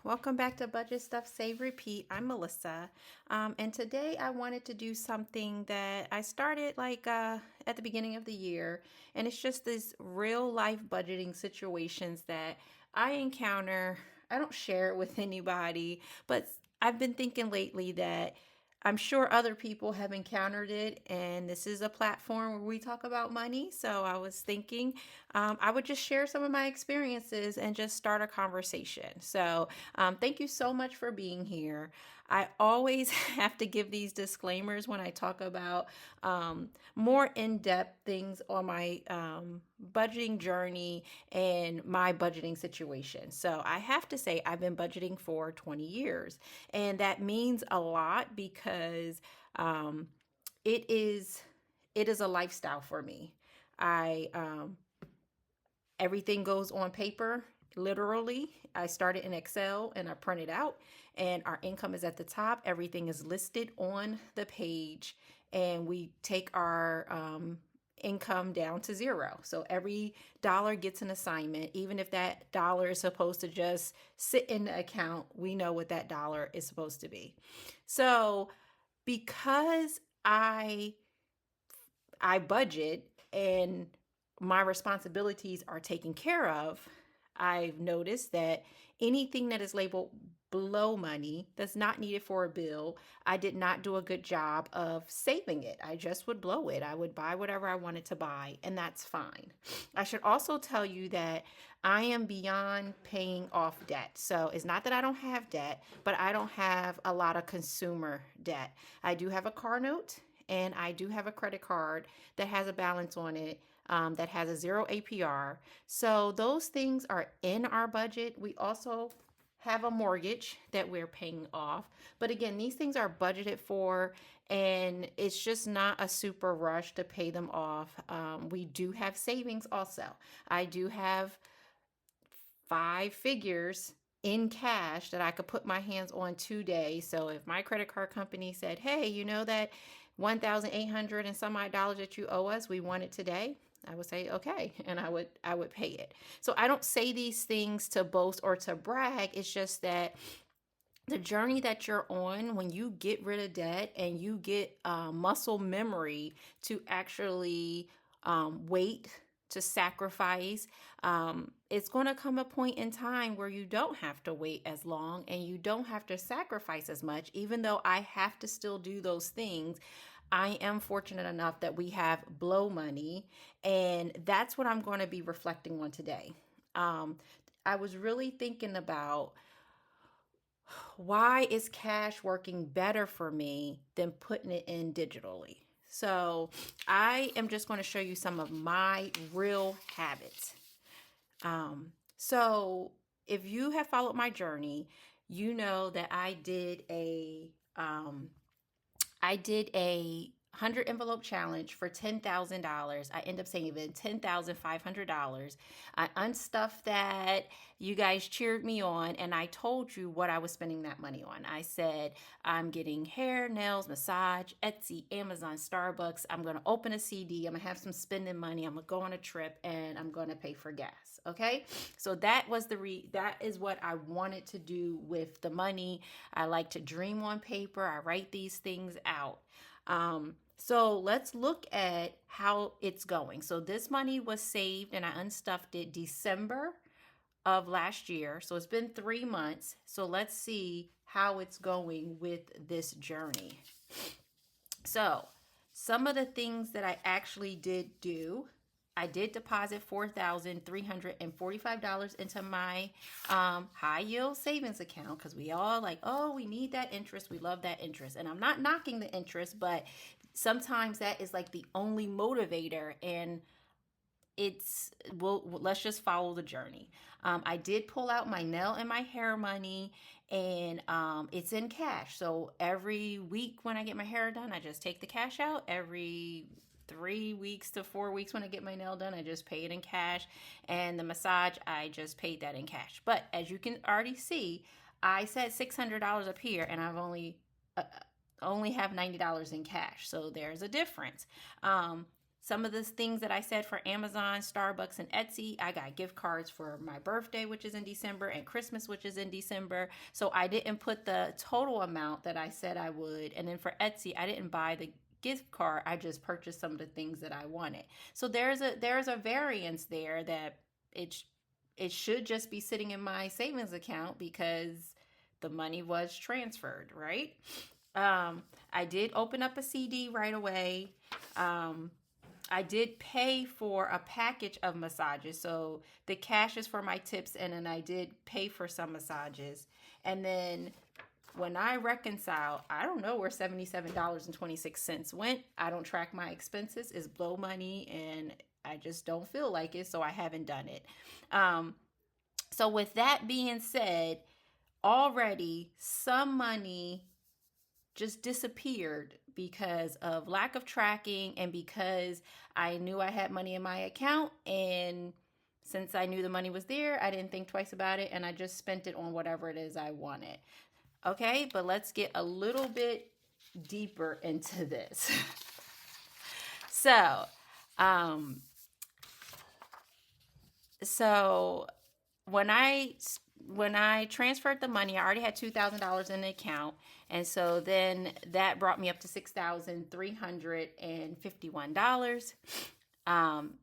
Welcome back to Budget Stuff Save Repeat. I'm Melissa, and today I wanted to do something that I started at the beginning of the year, and it's just this real life budgeting situations that I encounter. I don't share it with anybody, but I've been thinking lately that I'm sure other people have encountered it, and this is a platform where we talk about money. So I was thinking I would just share some of my experiences and just start a conversation. So thank you so much for being here. I always have to give these disclaimers when I talk about more in depth things on my budgeting journey and my budgeting situation. So I have to say, I've been budgeting for 20 years, and that means a lot because it is it is a lifestyle for me. I Everything goes on paper, literally. I started in Excel and I print it out, and our income is at the top. Everything is listed on the page, and we take our income down to zero. So every dollar gets an assignment. Even if that dollar is supposed to just sit in the account, we know what that dollar is supposed to be. So because I budget and my responsibilities are taken care of, I've noticed that anything that is labeled below money that's not needed for a bill, I did not do a good job of saving it. I just would blow it. I would buy whatever I wanted to buy, and that's fine. I should also tell you that I am beyond paying off debt. So it's not that I don't have debt, but I don't have a lot of consumer debt. I do have a car note, and I do have a credit card that has a balance on it, that has a zero APR. So those things are in our budget. We also have a mortgage that we're paying off. But again, these things are budgeted for, and it's just not a super rush to pay them off. We do have savings also. I do have 5 figures in cash that I could put my hands on today. So if my credit card company said, hey, you know that 1,800 and some odd dollars that you owe us, we want it today, I would say okay, and I would pay it. So I don't say these things to boast or to brag. It's just that the journey that you're on, when you get rid of debt and you get muscle memory to actually wait, to sacrifice, it's going to come a point in time where you don't have to wait as long and you don't have to sacrifice as much. Even though I have to still do those things, I am fortunate enough that we have blow money, and that's what I'm going to be reflecting on today. I was really thinking about why is cash working better for me than putting it in digitally. So I am just going to show you some of my real habits. So if you have followed my journey, you know that I did a 100 envelope challenge for $10,000. I end up saving $10,500. I unstuffed that. You guys cheered me on, and I told you what I was spending that money on. I said, I'm getting hair, nails, massage, Etsy, Amazon, Starbucks. I'm going to open a CD. I'm going to have some spending money. I'm going to go on a trip, and I'm going to pay for gas. Okay. So that was that is what I wanted to do with the money. I like to dream on paper. I write these things out. So let's look at how it's going. So this money was saved and I unstuffed it December of last year. So it's been 3 months. So let's see how it's going with this journey. So some of the things that I actually did do, I did deposit $4,345 into my high yield savings account, because we all like, oh, we need that interest. We love that interest. And I'm not knocking the interest, but sometimes that is like the only motivator, and let's just follow the journey. I did pull out my nail and my hair money, and it's in cash. So every week when I get my hair done, I just take the cash out. Every 3 weeks to 4 weeks when I get my nail done, I just pay it in cash. And the massage, I just paid that in cash. But as you can already see, I said $600 up here, and I've only have $90 in cash. So there's a difference. some of the things that I said for Amazon, Starbucks, and Etsy, I got gift cards for my birthday, which is in December, and Christmas, which is in December. So I didn't put the total amount that I said I would. And then for Etsy, I didn't buy the gift card. I just purchased some of the things that I wanted. So there's a variance there that it should just be sitting in my savings account because the money was transferred, right? I did open up a CD right away. Um, I did pay for a package of massages. So the cash is for my tips, and then I did pay for some massages. And then when I reconcile, I don't know where $77.26 went. I don't track my expenses. It's blow money, and I just don't feel like it, so I haven't done it. Um, so, with that being said, already some money just disappeared because of lack of tracking and because I knew I had money in my account. And since I knew the money was there, I didn't think twice about it and I just spent it on whatever it is I wanted. Okay, but let's get a little bit deeper into this. So, um, so when I transferred the money, I already had $2,000 in the account, and so then that brought me up to $6,351. Um,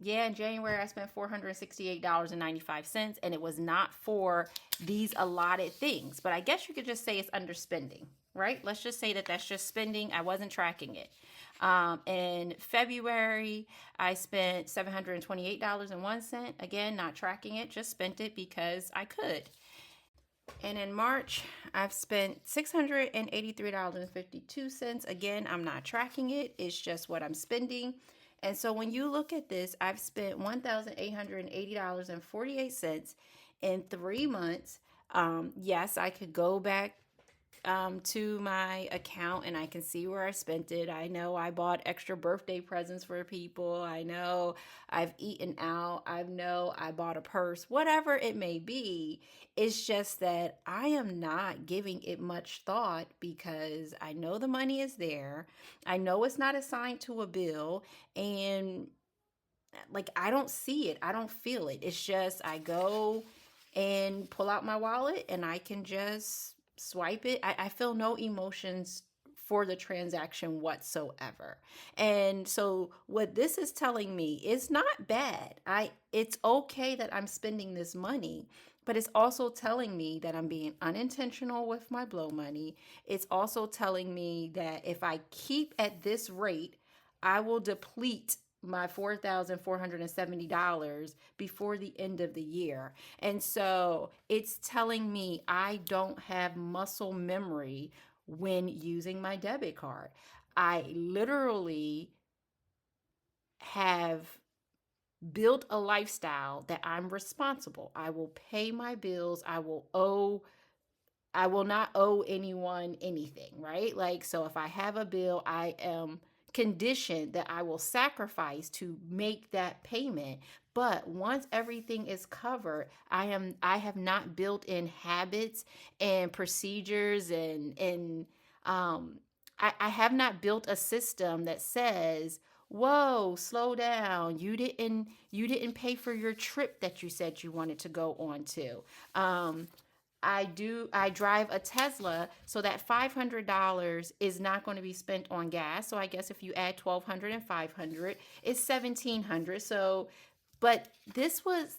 yeah, in January I spent $468.95, and it was not for these allotted things. But I guess you could just say it's underspending, right? Let's just say that that's just spending. I wasn't tracking it. In February, I spent $728.01. Again, not tracking it, just spent it because I could. And in March, I've spent $683.52. Again, I'm not tracking it, it's just what I'm spending. And so when you look at this, I've spent $1,880.48 in 3 months. Yes, I could go back to my account and I can see where I spent it. I know I bought extra birthday presents for people. I know I've eaten out. I know I bought a purse, whatever it may be. It's just that I am not giving it much thought because I know the money is there. I know it's not assigned to a bill, and like I don't see it. I don't feel it. It's just I go and pull out my wallet and I can just swipe it. I feel no emotions for the transaction whatsoever. And so what this is telling me is not bad. It's okay that I'm spending this money, but it's also telling me that I'm being unintentional with my blow money. It's also telling me that if I keep at this rate, I will deplete my $4,470 before the end of the year. And so it's telling me I don't have muscle memory when using my debit card. I literally have built a lifestyle that I'm responsible. I will pay my bills. I will not owe anyone anything, right? Like, so if I have a bill, I am conditioned that I will sacrifice to make that payment. But once everything is covered, I have not built in habits and procedures and I have not built a system that says, whoa, slow down. You didn't pay for your trip that you said you wanted to go on to. I drive a Tesla, so that $500 is not going to be spent on gas. So I guess if you add 1,200 and 500, it's 1,700. So but this was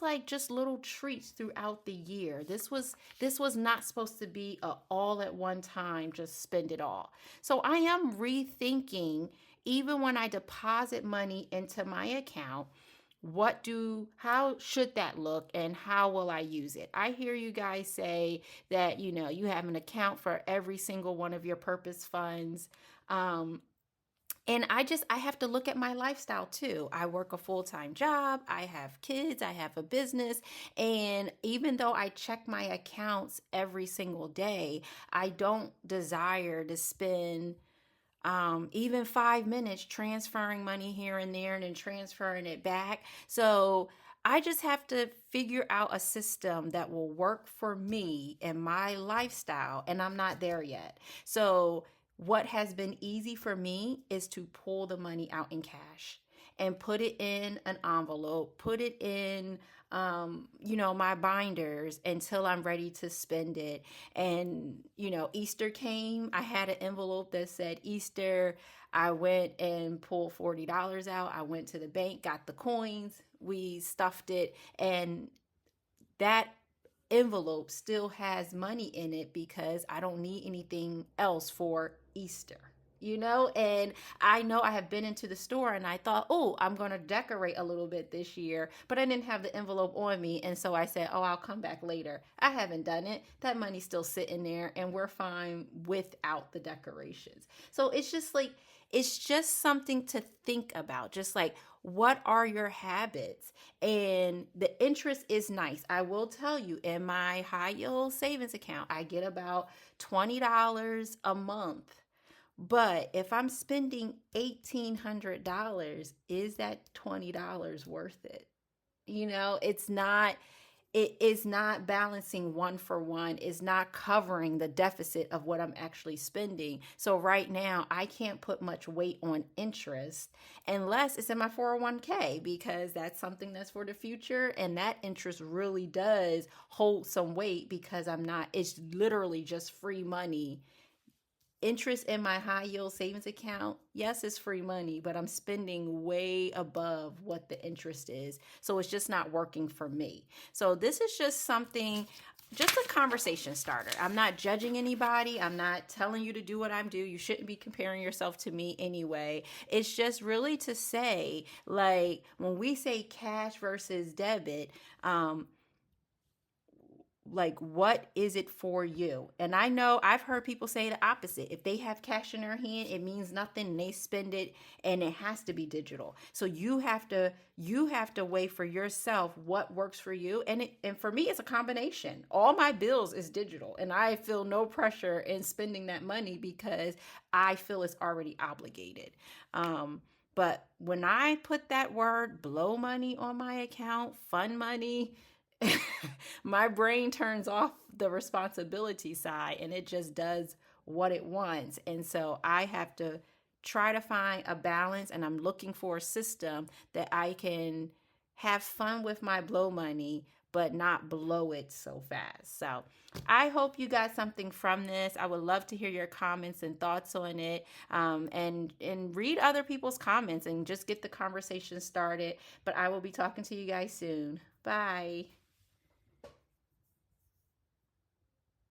like just little treats throughout the year. This was not supposed to be a all at one time just spend it all. So I am rethinking, even when I deposit money into my account, how should that look and how will I use it? I hear you guys say that you have an account for every single one of your purpose funds. And I have to look at my lifestyle too. I work a full-time job, I have kids, I have a business, and even though I check my accounts every single day, I don't desire to spend even 5 minutes transferring money here and there and then transferring it back. So I just have to figure out a system that will work for me and my lifestyle, and I'm not there yet. So what has been easy for me is to pull the money out in cash and put it in an envelope, put it in my binders until I'm ready to spend it. And, Easter came, I had an envelope that said Easter. I went and pulled $40 out. I went to the bank, got the coins, we stuffed it, and that envelope still has money in it because I don't need anything else for Easter. And I know I have been into the store and I thought, oh, I'm going to decorate a little bit this year, but I didn't have the envelope on me. And so I said, oh, I'll come back later. I haven't done it. That money's still sitting there and we're fine without the decorations. So it's just something to think about. Just like, what are your habits? And the interest is nice. I will tell you, in my high yield savings account, I get about $20 a month. But if I'm spending $1,800, is that $20 worth it? It is not balancing one for one, is not covering the deficit of what I'm actually spending. So right now I can't put much weight on interest unless it's in my 401k, because that's something that's for the future, and that interest really does hold some weight because it's literally just free money. Interest in my high yield savings account, yes, it's free money, but I'm spending way above what the interest is. So it's just not working for me. So this is just a conversation starter. I'm not judging anybody. I'm not telling you to do what I'm doing. You shouldn't be comparing yourself to me anyway. It's just really to say, like, when we say cash versus debit, like, what is it for you? And I know I've heard people say the opposite. If they have cash in their hand, it means nothing, and they spend it, and it has to be digital. So you have to weigh for yourself what works for you. And for me, it's a combination. All my bills is digital, and I feel no pressure in spending that money because I feel it's already obligated. But when I put that word blow money on my account, fun money, my brain turns off the responsibility side and it just does what it wants. And so I have to try to find a balance, and I'm looking for a system that I can have fun with my blow money but not blow it so fast. So I hope you got something from this. I would love to hear your comments and thoughts on it, and read other people's comments and just get the conversation started. But I will be talking to you guys soon. Bye.